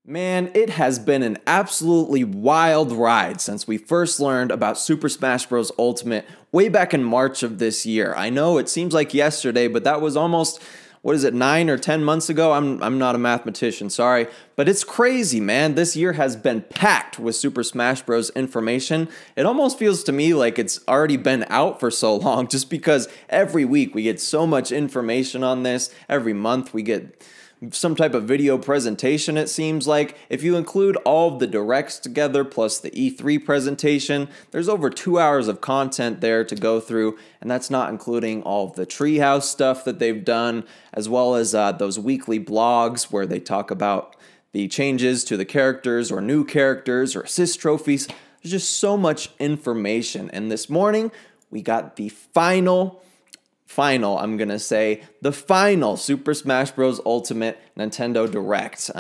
Man, it has been an absolutely wild ride since we first learned about Super Smash Bros. Ultimate way back in March of this year. I know it seems like yesterday, but that was almost, 9 or 10 months ago? I'm not a mathematician, sorry. But it's crazy, man. This year has been packed with Super Smash Bros. Information. It almost feels to me like it's already been out for so long, just because every week we get so much information on this. Every month we get some type of video presentation, it seems like. If you include all of the directs together plus the E3 presentation, there's over 2 hours of content there to go through, and that's not including all of the treehouse stuff that they've done, as well as those weekly blogs where they talk about the changes to the characters or new characters or assist trophies. There's just so much information, and this morning we got the final Super Smash Bros. Ultimate Nintendo Direct.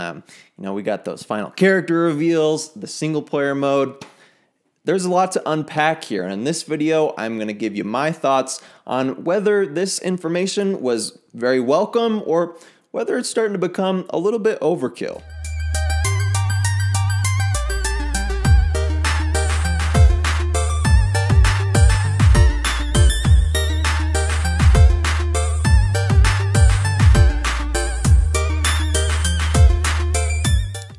We got those final character reveals, the single player mode. There's a lot to unpack here, and in this video, I'm going to give you my thoughts on whether this information was very welcome or whether it's starting to become a little bit overkill.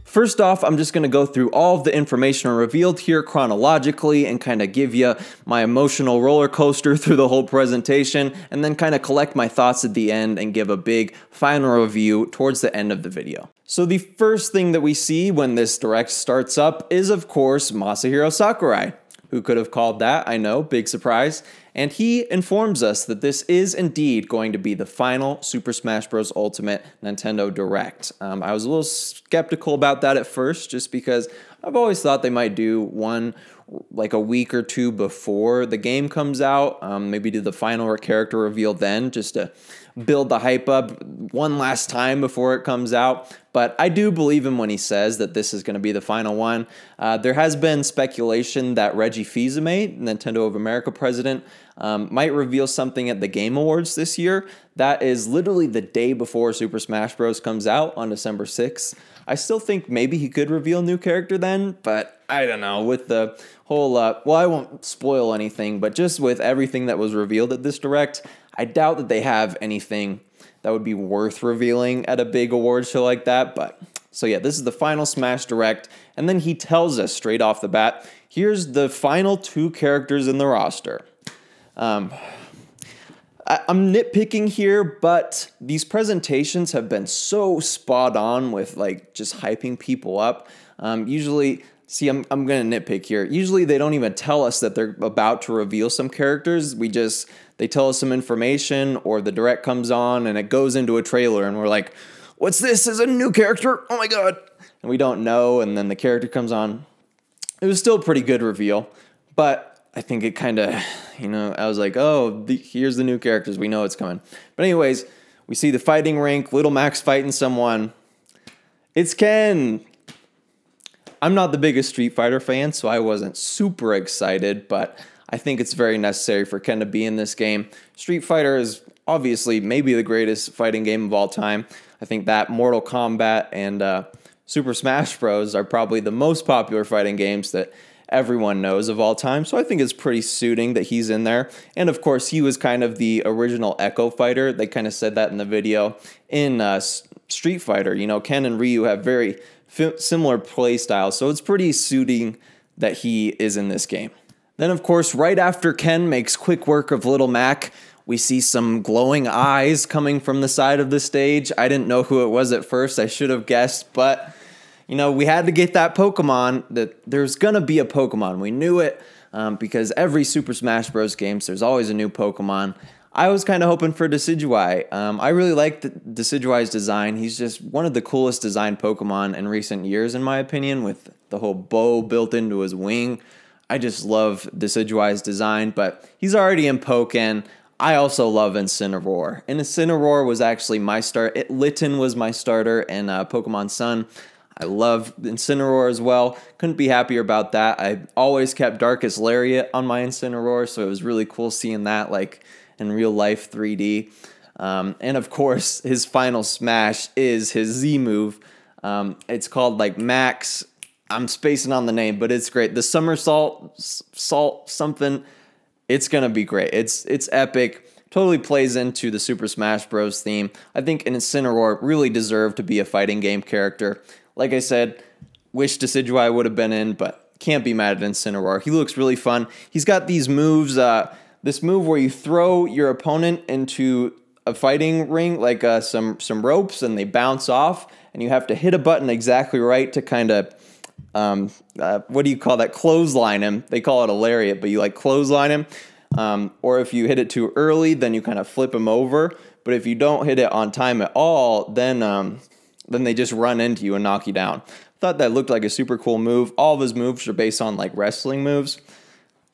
First off, I'm just going to go through all of the information revealed here chronologically and kind of give you my emotional roller coaster through the whole presentation, and then kind of collect my thoughts at the end and give a big final review towards the end of the video. So the first thing that we see when this direct starts up is, of course, Masahiro Sakurai. Who could have called that? I know, big surprise. And he informs us that this is indeed going to be the final Super Smash Bros. Ultimate Nintendo Direct. I was a little skeptical about that at first, just because I've always thought they might do one like a week or two before the game comes out. Maybe do the final character reveal then, just to build the hype up one last time before it comes out. But I do believe him when he says that this is going to be the final one. There has been speculation that Reggie Fils-Aimé, Nintendo of America president, might reveal something at the Game Awards this year. That is literally the day before Super Smash Bros. Comes out on December 6th. I still think maybe he could reveal a new character then, but I don't know. With the whole, well, I won't spoil anything, but just with everything that was revealed at this Direct, I doubt that they have anything that would be worth revealing at a big award show like that. But so yeah, this is the final Smash Direct, and then he tells us straight off the bat, here's the final 2 characters in the roster. I'm nitpicking here, but these presentations have been so spot on with like just hyping people up. Usually, see, I'm going to nitpick here. Usually they don't even tell us that they're about to reveal some characters. They tell us some information, or the direct comes on and it goes into a trailer and we're like, what's this? Is it a new character? Oh my God. And we don't know. And then the character comes on. It was still a pretty good reveal, but I think it kind of, I was like, oh, here's the new characters. We know it's coming. But anyways, we see the fighting rink, Little Max fighting someone. It's Ken. I'm not the biggest Street Fighter fan, so I wasn't super excited, but I think it's very necessary for Ken to be in this game. Street Fighter is obviously maybe the greatest fighting game of all time. I think that Mortal Kombat and Super Smash Bros. Are probably the most popular fighting games that everyone knows of all time, so I think it's pretty suiting that he's in there. And of course, he was kind of the original Echo fighter. They kind of said that in the video. In Street Fighter, Ken and Ryu have very similar play styles, so it's pretty suiting that he is in this game. Then, of course, right after Ken makes quick work of Little Mac, we see some glowing eyes coming from the side of the stage. I didn't know who it was at first. I should have guessed, but we had to get that Pokemon. That there's going to be a Pokemon. We knew it because every Super Smash Bros. Games, there's always a new Pokemon. I was kind of hoping for Decidueye. I really like Decidueye's design. He's just one of the coolest designed Pokemon in recent years, in my opinion, with the whole bow built into his wing. I just love Decidueye's design, but he's already in Pokken. I also love Incineroar. And Incineroar was actually my start. Litten was my starter in Pokemon Sun. I love Incineroar as well. Couldn't be happier about that. I always kept Darkest Lariat on my Incineroar, so it was really cool seeing that like in real life 3D. And of course, his final smash is his Z move. It's called like Max. I'm spacing on the name, but it's great. The somersault something. It's gonna be great. It's epic. Totally plays into the Super Smash Bros. Theme. I think Incineroar really deserved to be a fighting game character. Like I said, wish Decidueye would have been in, but can't be mad at Incineroar. He looks really fun. He's got these moves, this move where you throw your opponent into a fighting ring, like some ropes, and they bounce off, and you have to hit a button exactly right to kind of, what do you call that? Clothesline him. They call it a lariat, but you like clothesline him. Or if you hit it too early, then you kind of flip him over. But if you don't hit it on time at all, then they just run into you and knock you down. Thought that looked like a super cool move. All of his moves are based on like wrestling moves.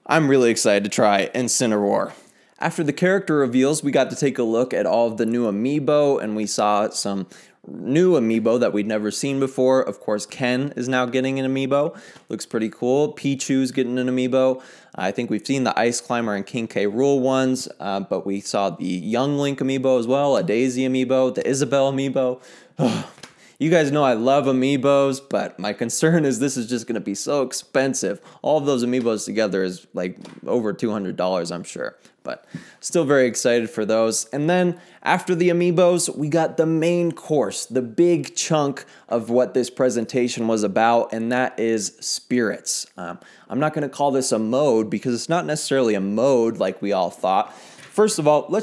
I'm really excited to try Incineroar. After the character reveals, we got to take a look at all of the new Amiibo, and we saw some new Amiibo that we'd never seen before. Of course, Ken is now getting an Amiibo. Looks pretty cool. Pichu's getting an Amiibo. I think we've seen the Ice Climber and King K. Rool ones, but we saw the Young Link Amiibo as well, a Daisy Amiibo, the Isabelle Amiibo. You guys know I love Amiibos, but my concern is this is just going to be so expensive. All of those Amiibos together is like over $200, I'm sure. But still very excited for those. And then after the Amiibos, we got the main course, the big chunk of what this presentation was about, and that is spirits. I'm not going to call this a mode because it's not necessarily a mode like we all thought. First of all,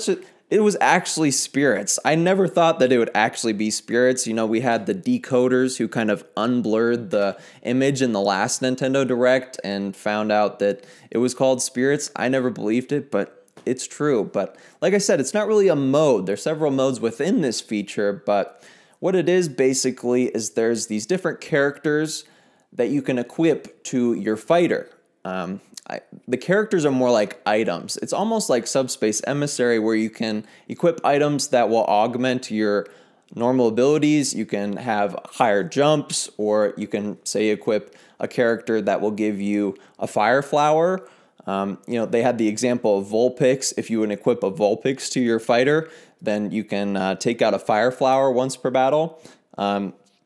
it was actually spirits. I never thought that it would actually be spirits. You know, we had the decoders who kind of unblurred the image in the last Nintendo Direct and found out that it was called spirits. I never believed it, but it's true. But like I said, it's not really a mode. There's several modes within this feature, but what it is basically is there's these different characters that you can equip to your fighter. The characters are more like items. It's almost like Subspace Emissary where you can equip items that will augment your normal abilities. You can have higher jumps, or you can, say, equip a character that will give you a Fire Flower. They had the example of Vulpix. If you would equip a Vulpix to your fighter, then you can take out a Fire Flower once per battle.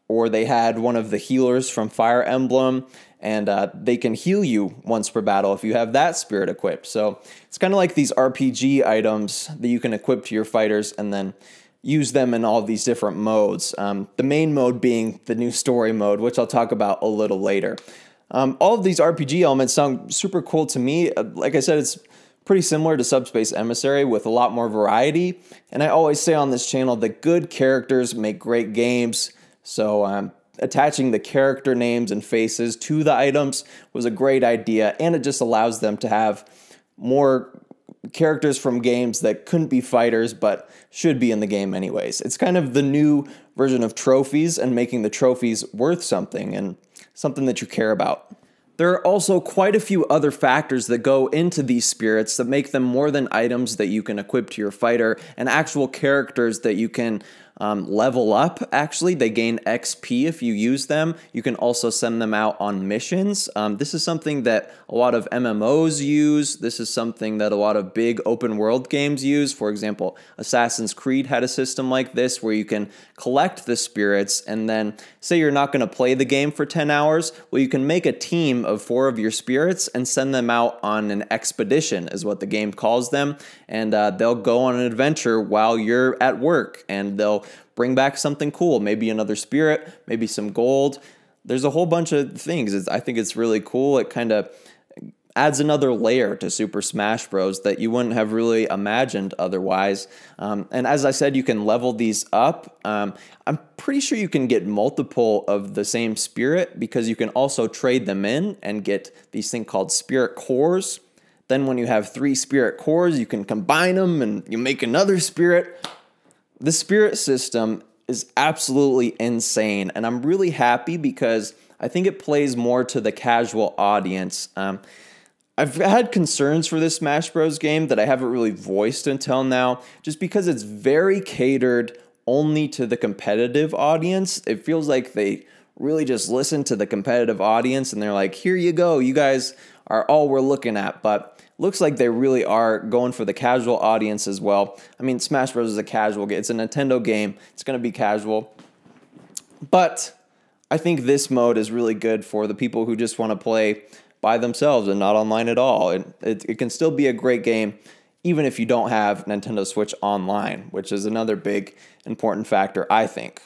Or they had one of the healers from Fire Emblem, and they can heal you once per battle if you have that spirit equipped. So it's kind of like these RPG items that you can equip to your fighters and then use them in all these different modes. The main mode being the new story mode, which I'll talk about a little later. All of these RPG elements sound super cool to me. Like I said, it's pretty similar to Subspace Emissary with a lot more variety. And I always say on this channel that good characters make great games. So attaching the character names and faces to the items was a great idea, and it just allows them to have more characters from games that couldn't be fighters but should be in the game anyways. It's kind of the new version of trophies and making the trophies worth something and something that you care about. There are also quite a few other factors that go into these spirits that make them more than items that you can equip to your fighter and actual characters that you can level up. Actually, they gain XP if you use them. You can also send them out on missions. This is something that a lot of MMOs use. This is something that a lot of big open world games use. For example, Assassin's Creed had a system like this where you can collect the spirits and then say you're not going to play the game for 10 hours. Well, you can make a team of 4 of your spirits and send them out on an expedition is what the game calls them. And they'll go on an adventure while you're at work, and they'll bring back something cool, maybe another spirit, maybe some gold. There's a whole bunch of things. I think it's really cool. It kind of adds another layer to Super Smash Bros. That you wouldn't have really imagined otherwise. And as I said, you can level these up. I'm pretty sure you can get multiple of the same spirit because you can also trade them in and get these things called spirit cores. Then when you have 3 spirit cores, you can combine them and you make another spirit. The spirit system is absolutely insane, and I'm really happy because I think it plays more to the casual audience. I've had concerns for this Smash Bros. Game that I haven't really voiced until now, just because it's very catered only to the competitive audience. It feels like they really just listen to the competitive audience, and they're like, here you go, you guys are all we're looking at, but looks like they really are going for the casual audience as well. I mean, Smash Bros. Is a casual game. It's a Nintendo game. It's going to be casual. But I think this mode is really good for the people who just want to play by themselves and not online at all. It can still be a great game even if you don't have Nintendo Switch Online, which is another big important factor, I think.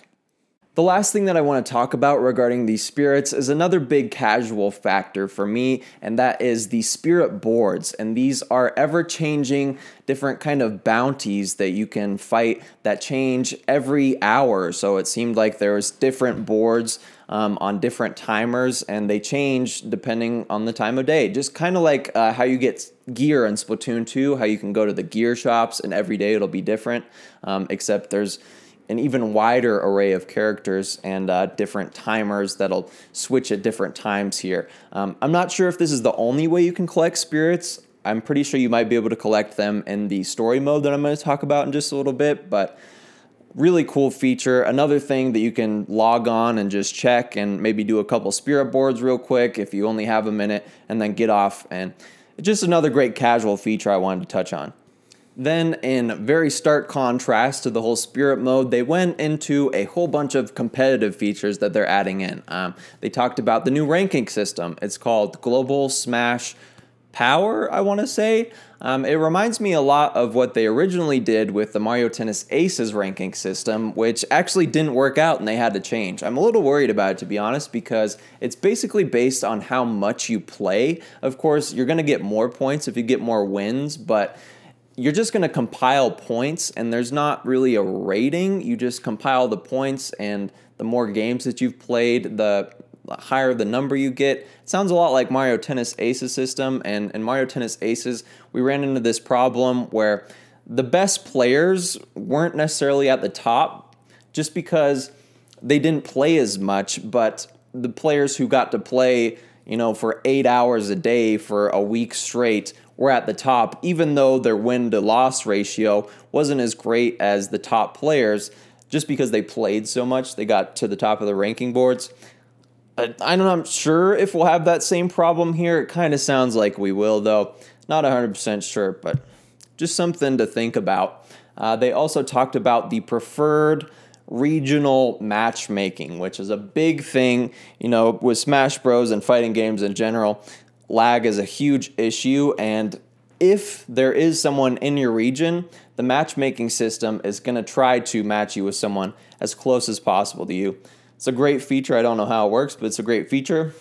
The last thing that I want to talk about regarding these spirits is another big casual factor for me, and that is the spirit boards. And these are ever-changing different kind of bounties that you can fight that change every hour. So it seemed like there was different boards on different timers, and they change depending on the time of day. Just kind of like how you get gear in Splatoon 2, how you can go to the gear shops and every day it'll be different, except there's an even wider array of characters and different timers that'll switch at different times here. I'm not sure if this is the only way you can collect spirits. I'm pretty sure you might be able to collect them in the story mode that I'm going to talk about in just a little bit, but really cool feature. Another thing that you can log on and just check and maybe do a couple spirit boards real quick if you only have a minute and then get off. And just another great casual feature I wanted to touch on. Then, in very stark contrast to the whole spirit mode, they went into a whole bunch of competitive features that they're adding in. They talked about the new ranking system. It's called Global Smash Power, I want to say. It reminds me a lot of what they originally did with the Mario Tennis Aces ranking system, which actually didn't work out and they had to change. I'm a little worried about it, to be honest, because it's basically based on how much you play. Of course, you're going to get more points if you get more wins, but you're just going to compile points, and there's not really a rating. You just compile the points, and the more games that you've played, the higher the number you get. It sounds a lot like Mario Tennis Aces system, and in Mario Tennis Aces, we ran into this problem where the best players weren't necessarily at the top just because they didn't play as much, but the players who got to play, for 8 hours a day for a week straight were at the top, even though their win-to-loss ratio wasn't as great as the top players. Just because they played so much, they got to the top of the ranking boards. I'm not sure if we'll have that same problem here. It kind of sounds like we will, though. Not 100% sure, but just something to think about. They also talked about the preferred regional matchmaking, which is a big thing, with Smash Bros. And fighting games in general. Lag is a huge issue, and if there is someone in your region, the matchmaking system is going to try to match you with someone as close as possible to you. It's a great feature. I don't know how it works, but it's a great feature.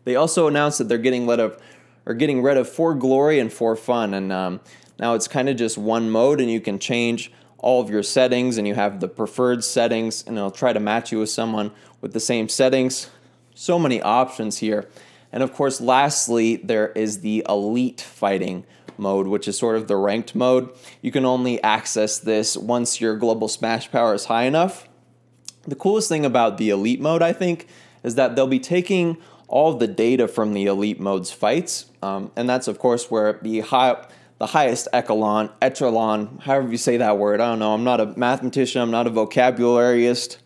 They also announced that they're getting rid of For Glory and For Fun, and now it's kind of just one mode, and you can change all of your settings, and you have the preferred settings, and it'll try to match you with someone with the same settings. So many options here. And of course, lastly, there is the Elite Fighting mode, which is sort of the ranked mode. You can only access this once your global smash power is high enough. The coolest thing about the Elite mode, I think, is that they'll be taking all of the data from the Elite mode's fights, and that's, of course, where the highest echelon, however you say that word, I don't know, I'm not a mathematician, I'm not a vocabularyist.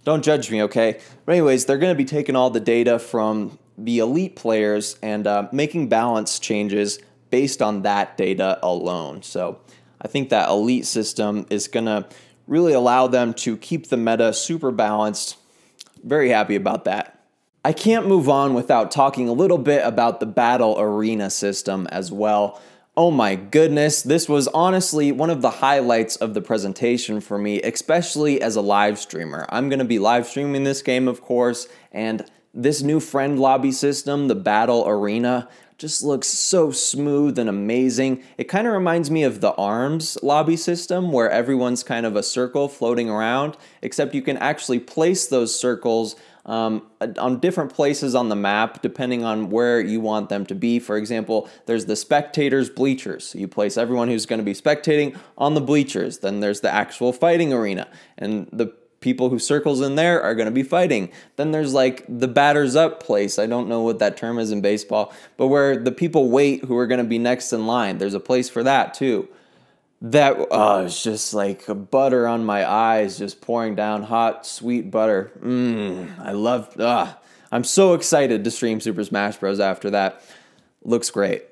Don't judge me, okay? But anyways, they're going to be taking all the data from the elite players and making balance changes based on that data alone. So I think that elite system is going to really allow them to keep the meta super balanced. Very happy about that. I can't move on without talking a little bit about the battle arena system as well. Oh my goodness, this was honestly one of the highlights of the presentation for me, especially as a live streamer. I'm going to be live streaming this game, of course, and this new friend lobby system, the Battle Arena, just looks so smooth and amazing. It kind of reminds me of the ARMS lobby system where everyone's kind of a circle floating around, except you can actually place those circles on different places on the map depending on where you want them to be. For example, there's the spectators bleachers. So you place everyone who's going to be spectating on the bleachers. Then there's the actual fighting arena, and the people who circles in there are going to be fighting. Then there's like the batters up place. I don't know what that term is in baseball, but where the people wait who are going to be next in line. There's a place for that too. That it's just like butter on my eyes, just pouring down hot, sweet butter. I love. I'm so excited to stream Super Smash Bros. After that. Looks great.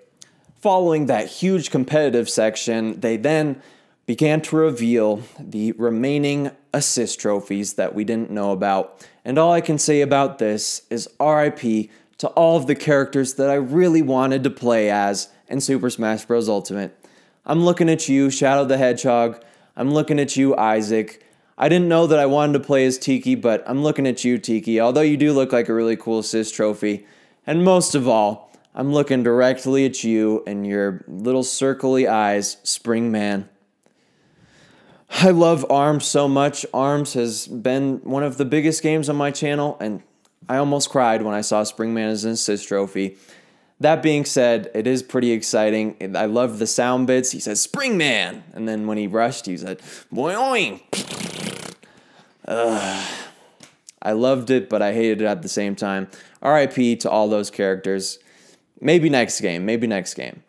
Following that huge competitive section, they then began to reveal the remaining assist trophies that we didn't know about. And all I can say about this is RIP to all of the characters that I really wanted to play as in Super Smash Bros. Ultimate. I'm looking at you, Shadow the Hedgehog. I'm looking at you, Isaac. I didn't know that I wanted to play as Tiki, but I'm looking at you, Tiki, although you do look like a really cool Sis trophy. And most of all, I'm looking directly at you and your little circly eyes, Spring Man. I love ARMS so much. ARMS has been one of the biggest games on my channel, and I almost cried when I saw Spring Man as an assist trophy. That being said, it is pretty exciting. I love the sound bits. He says, Spring Man! And then when he rushed, he said, boing! I loved it, but I hated it at the same time. RIP to all those characters. Maybe next game, maybe next game.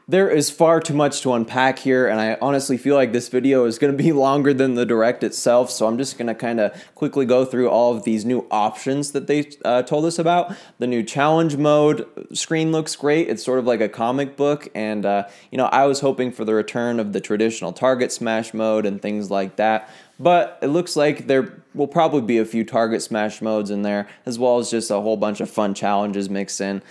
There is far too much to unpack here, and I honestly feel like this video is going to be longer than the Direct itself, so I'm just going to kind of quickly go through all of these new options that they told us about. The new challenge mode screen looks great. It's sort of like a comic book, and you know, I was hoping for the return of the traditional target smash mode and things like that, but it looks like there will probably be a few target smash modes in there, as well as just a whole bunch of fun challenges mixed in.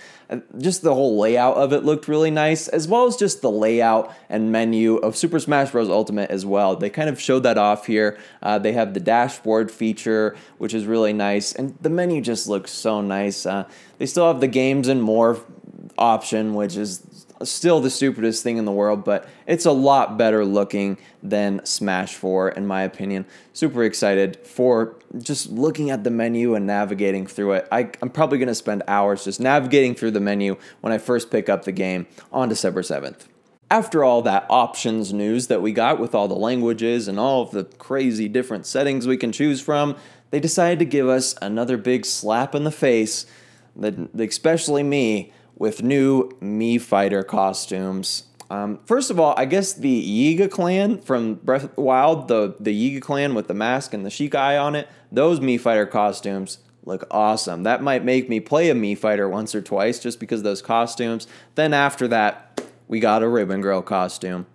Just the whole layout of it looked really nice, as well as just the layout and menu of Super Smash Bros. Ultimate as well. They kind of showed that off here. They have the dashboard feature, which is really nice, and the menu just looks so nice. They still have the games and more option, which is still the stupidest thing in the world, but it's a lot better looking than Smash 4 in my opinion. Super excited for just looking at the menu and navigating through it. I'm probably going to spend hours just navigating through the menu when I first pick up the game on December 7th. After all that options news that we got with all the languages and all of the crazy different settings we can choose from, they decided to give us another big slap in the face, especially me, with new Mii Fighter costumes. First of all, I guess the Yiga clan from Breath of the Wild, the Yiga clan with the mask and the Sheik eye on it, those Mii Fighter costumes look awesome. That might make me play a Mii Fighter once or twice just because of those costumes. Then after that, we got a Ribbon Girl costume.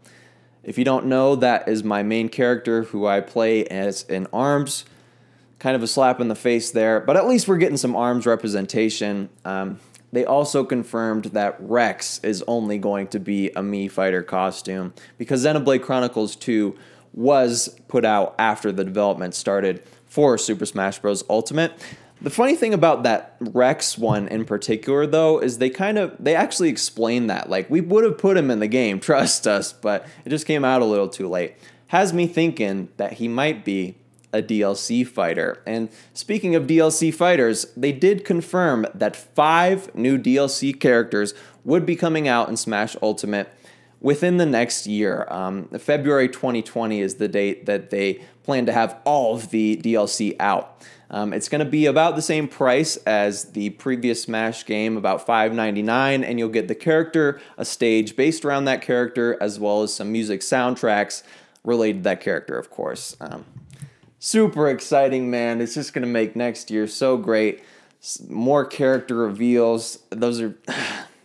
If you don't know, that is my main character who I play as in ARMS. Kind of a slap in the face there, but at least we're getting some ARMS representation. They also confirmed that Rex is only going to be a Mii Fighter costume because Xenoblade Chronicles 2 was put out after the development started for Super Smash Bros. Ultimate. The funny thing about that Rex one in particular, though, is they actually explained that. Like, we would have put him in the game, trust us, but it just came out a little too late. Has me thinking that he might be a DLC fighter. And speaking of DLC fighters, they did confirm that 5 new DLC characters would be coming out in Smash Ultimate within the next year. February 2020 is the date that they plan to have all of the DLC out. It's going to be about the same price as the previous Smash game, about $5.99, and you'll get the character, a stage based around that character, as well as some music soundtracks related to that character, of course. Super exciting, man. It's just going to make next year so great. More character reveals. Those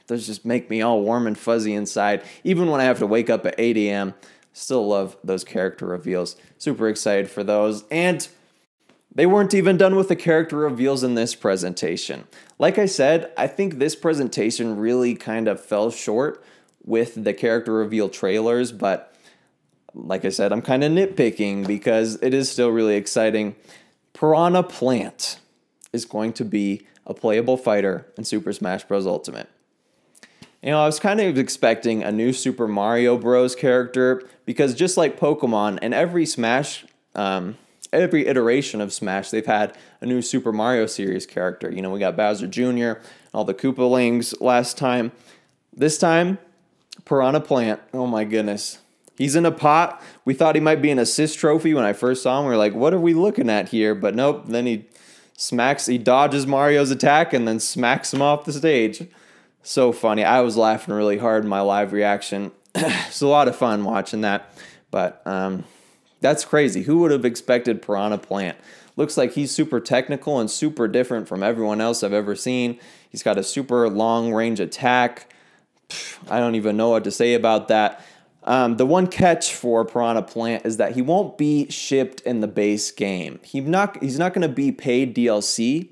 just make me all warm and fuzzy inside. Even when I have to wake up at 8 a.m., still love those character reveals. Super excited for those. And they weren't even done with the character reveals in this presentation. Like I said, I think this presentation really kind of fell short with the character reveal trailers, but like I said, I'm kind of nitpicking because it is still really exciting. Piranha Plant is going to be a playable fighter in Super Smash Bros. Ultimate. You know, I was kind of expecting a new Super Mario Bros. Character because just like Pokemon, and every Smash, every iteration of Smash, they've had a new Super Mario series character. You know, we got Bowser Jr., all the Koopalings last time. This time, Piranha Plant, oh my goodness. He's in a pot. We thought he might be an assist trophy when I first saw him. We were like, what are we looking at here? But nope, then he dodges Mario's attack and then smacks him off the stage. So funny. I was laughing really hard in my live reaction. It's a lot of fun watching that. But that's crazy. Who would have expected Piranha Plant? Looks like he's super technical and super different from everyone else I've ever seen. He's got a super long range attack. I don't even know what to say about that. The one catch for Piranha Plant is that he won't be shipped in the base game. He's not going to be paid DLC.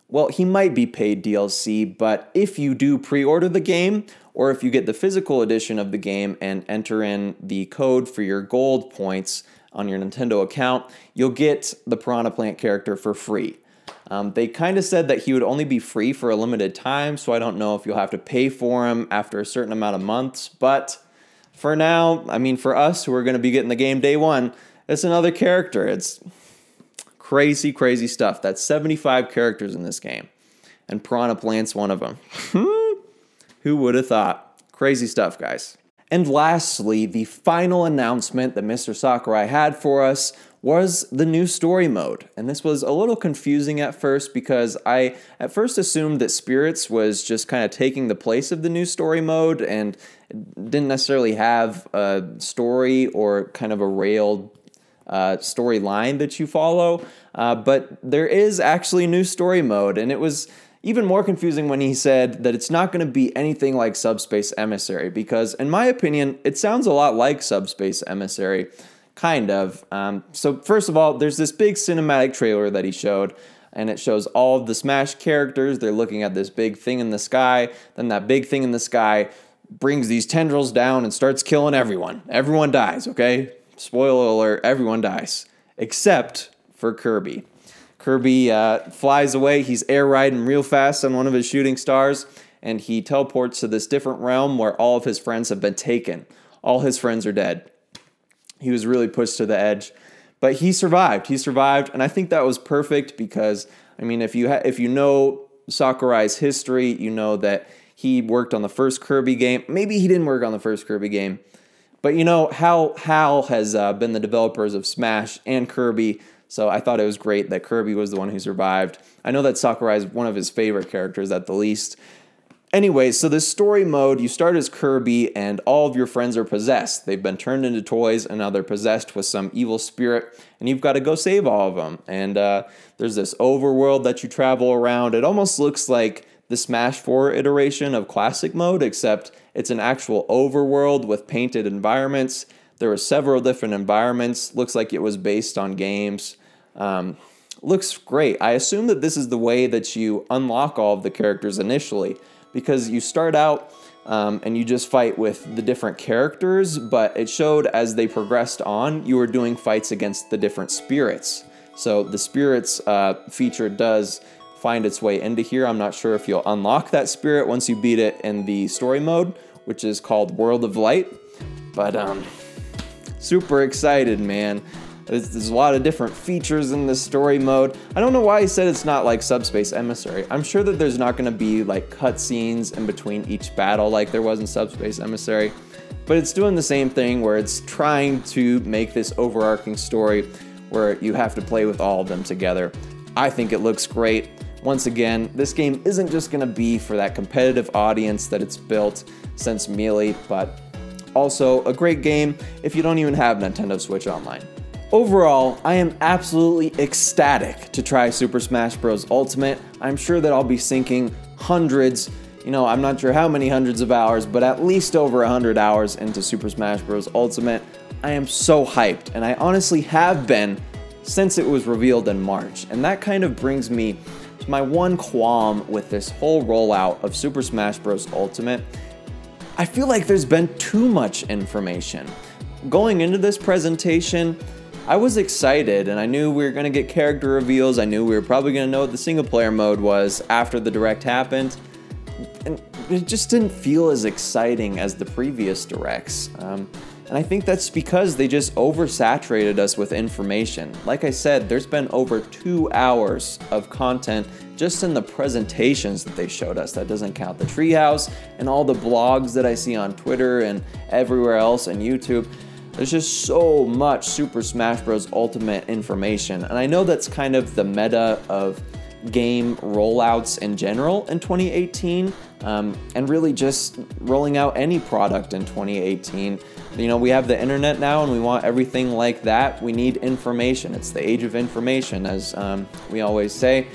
Well, he might be paid DLC, but if you do pre-order the game, or if you get the physical edition of the game and enter in the code for your gold points on your Nintendo account, you'll get the Piranha Plant character for free. They kind of said that he would only be free for a limited time, so I don't know if you'll have to pay for him after a certain amount of months, but for now, I mean, for us who are going to be getting the game day one, it's another character. It's crazy, crazy stuff. That's 75 characters in this game, and Piranha Plant's one of them. Who would have thought? Crazy stuff, guys. And lastly, the final announcement that Mr. Sakurai had for us was the new story mode. And this was a little confusing at first because I at first assumed that Spirits was just kind of taking the place of the new story mode and didn't necessarily have a story or kind of a railed storyline that you follow. But there is actually a new story mode, and it was even more confusing when he said that it's not going to be anything like Subspace Emissary, because in my opinion, it sounds a lot like Subspace Emissary, kind of. So first of all, there's this big cinematic trailer that he showed, and it shows all of the Smash characters. They're looking at this big thing in the sky. Then that big thing in the sky brings these tendrils down and starts killing everyone. Everyone dies, okay? Spoiler alert, everyone dies, except for Kirby. Kirby flies away. He's air riding real fast on one of his shooting stars, and he teleports to this different realm where all of his friends have been taken. All his friends are dead. He was really pushed to the edge, but he survived. He survived, and I think that was perfect because, I mean, if you know Sakurai's history, you know that he worked on the first Kirby game. Maybe he didn't work on the first Kirby game, but you know, HAL has been the developers of Smash and Kirby. So I thought it was great that Kirby was the one who survived. I know that Sakurai is one of his favorite characters at the least. Anyway, so this story mode, you start as Kirby and all of your friends are possessed. They've been turned into toys and now they're possessed with some evil spirit, and you've got to go save all of them. And there's this overworld that you travel around. It almost looks like the Smash 4 iteration of classic mode, except it's an actual overworld with painted environments. There were several different environments. Looks like it was based on games. Looks great. I assume that this is the way that you unlock all of the characters initially, because you start out and you just fight with the different characters, but it showed as they progressed on, you were doing fights against the different spirits. So the spirits feature does find its way into here. I'm not sure if you'll unlock that spirit once you beat it in the story mode, which is called World of Light, but super excited, man. There's a lot of different features in this story mode. I don't know why he said it's not like Subspace Emissary. I'm sure that there's not going to be like cutscenes in between each battle like there was in Subspace Emissary, but it's doing the same thing where it's trying to make this overarching story where you have to play with all of them together. I think it looks great. Once again, this game isn't just going to be for that competitive audience that it's built since Melee, but also a great game if you don't even have Nintendo Switch Online. Overall, I am absolutely ecstatic to try Super Smash Bros. Ultimate. I'm sure that I'll be sinking hundreds, I'm not sure how many hundreds of hours, but at least over 100 hours into Super Smash Bros. Ultimate. I am so hyped, and I honestly have been since it was revealed in March. And that kind of brings me to my one qualm with this whole rollout of Super Smash Bros. Ultimate. I feel like there's been too much information. Going into this presentation, I was excited and I knew we were going to get character reveals. I knew we were probably going to know what the single player mode was after the direct happened. And it just didn't feel as exciting as the previous directs. And I think that's because they just oversaturated us with information. Like I said, there's been over 2 hours of content just in the presentations that they showed us. That doesn't count the treehouse and all the blogs that I see on Twitter and everywhere else and YouTube. There's just so much Super Smash Bros. Ultimate information. And I know that's kind of the meta of game rollouts in general in 2018, and really just rolling out any product in 2018. We have the internet now and we want everything like that. We need information. It's the age of information, as we always say.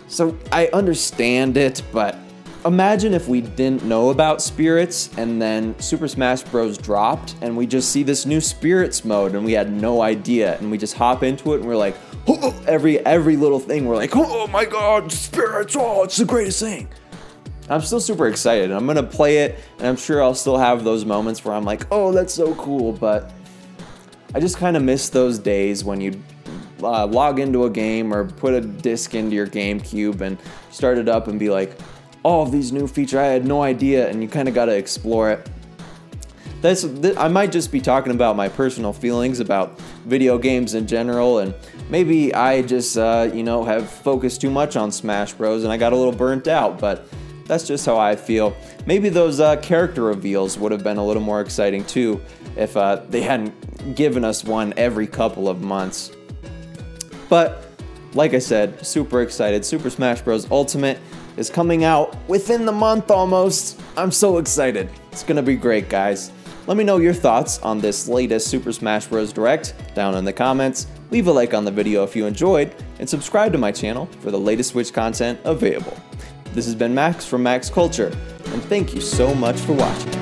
So I understand it, but Imagine if we didn't know about spirits and then Super Smash Bros. Dropped and we just see this new spirits mode and we had no idea and we just hop into it and we're like, oh, every little thing we're like, oh my god, spirits, oh, it's the greatest thing. I'm still super excited. I'm gonna play it and I'm sure I'll still have those moments where I'm like, oh, that's so cool, but I just kind of miss those days when you log into a game or put a disc into your GameCube and start it up and be like, all of these new features, I had no idea, and you kind of got to explore it. I might just be talking about my personal feelings about video games in general, and maybe I just, have focused too much on Smash Bros. And I got a little burnt out, but that's just how I feel. Maybe those character reveals would have been a little more exciting too if they hadn't given us one every couple of months. But, like I said, super excited. Super Smash Bros. Ultimate is coming out within the month almost. I'm so excited. It's gonna be great, guys. Let me know your thoughts on this latest Super Smash Bros. Direct down in the comments. Leave a like on the video if you enjoyed, and subscribe to my channel for the latest Switch content available. This has been Max from Max Culture, and thank you so much for watching.